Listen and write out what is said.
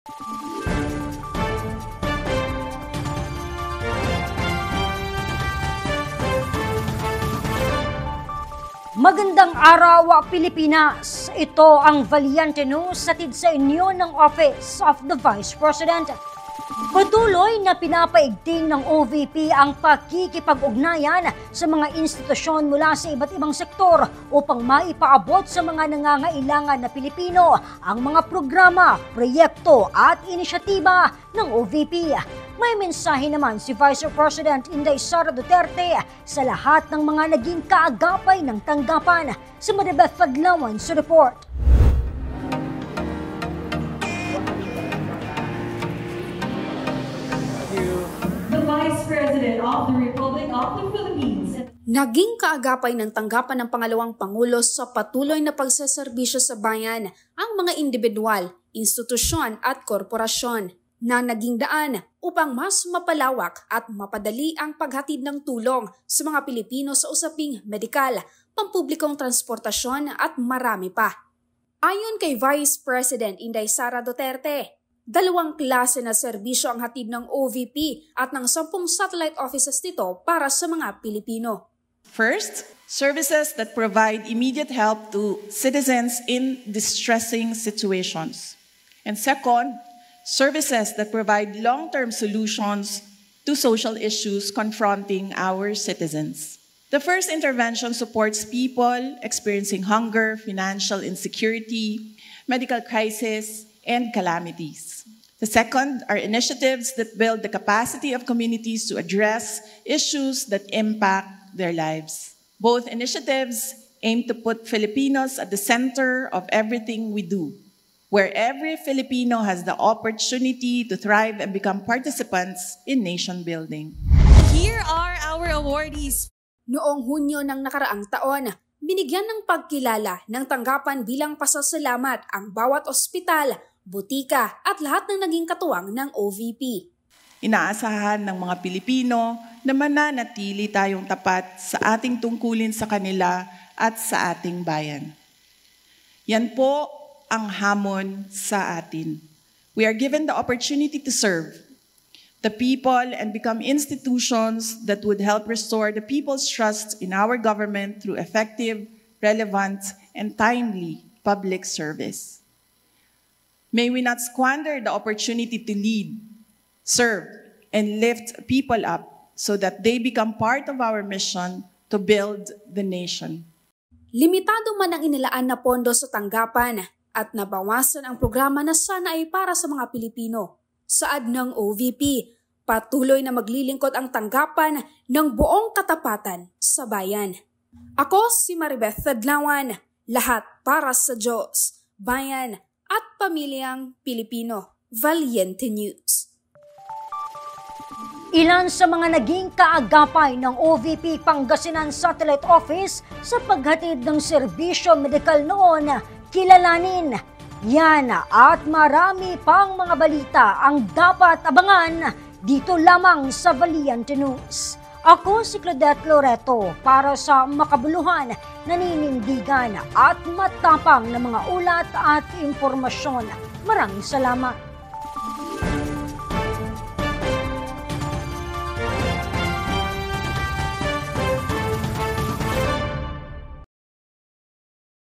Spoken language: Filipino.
Magandang araw, Pilipinas! Ito ang Valiente News hatid sa inyo ng Office of the Vice President. Patuloy na pinapaigting ng OVP ang pakikipag-ugnayan sa mga institusyon mula sa iba't ibang sektor upang maipaabot sa mga nangangailangan na Pilipino ang mga programa, proyekto at inisyatiba ng OVP. May mensahe naman si Vice President Inday Sara Duterte sa lahat ng mga naging kaagapay ng tanggapan sa Maribeth Fadlawan's report. The Vice President of the Republic of the Philippines. Naging kaagapay ng tanggapan ng pangalawang Pangulo sa patuloy na pagseserbisyo sa bayan ang mga individual, institusyon at korporasyon na naging daan upang mas mapalawak at mapadali ang paghatid ng tulong sa mga Pilipino sa usaping medikal, pampublikong transportasyon at marami pa. Ayon kay Vice President Inday Sara Duterte, 2 klase na serbisyo ang hatid ng OVP at ng 10 satellite offices nito para sa mga Pilipino. First, services that provide immediate help to citizens in distressing situations. And second, services that provide long-term solutions to social issues confronting our citizens. The first intervention supports people experiencing hunger, financial insecurity, medical crisis, and calamities. The second are initiatives that build the capacity of communities to address issues that impact their lives. Both initiatives aim to put Filipinos at the center of everything we do, where every Filipino has the opportunity to thrive and become participants in nation building. Here are our awardees. Noong Hunyo ng nakaraang taon, binigyan ng pagkilala ng tanggapan bilang pasasalamat ang bawat ospital, butika at lahat ng naging katuwang ng OVP. Inaasahan ng mga Pilipino na mananatili tayong tapat sa ating tungkulin sa kanila at sa ating bayan. Yan po ang hamon sa atin. We are given the opportunity to serve the people and become institutions that would help restore the people's trust in our government through effective, relevant, and timely public service. May we not squander the opportunity to lead, serve, and lift people up so that they become part of our mission to build the nation. Limitado man ang inilaan na pondo sa tanggapan at nabawasan ang programa na sana ay para sa mga Pilipino. Saad ng OVP, patuloy na maglilingkod ang tanggapan ng buong katapatan sa bayan. Ako si Maribeth Fadlawan, lahat para sa Diyos, bayan at pamilyang Pilipino. Valiente News. Ilan sa mga naging kaagapay ng OVP Pangasinan Satellite Office sa paghatid ng serbisyo medikal noon, kilalanin. Yan at marami pang mga balita ang dapat abangan dito lamang sa Valiente News. Ako si Claudette Loreto para sa makabuluhan, naninindigan at matapang na mga ulat at impormasyon. Maraming salamat.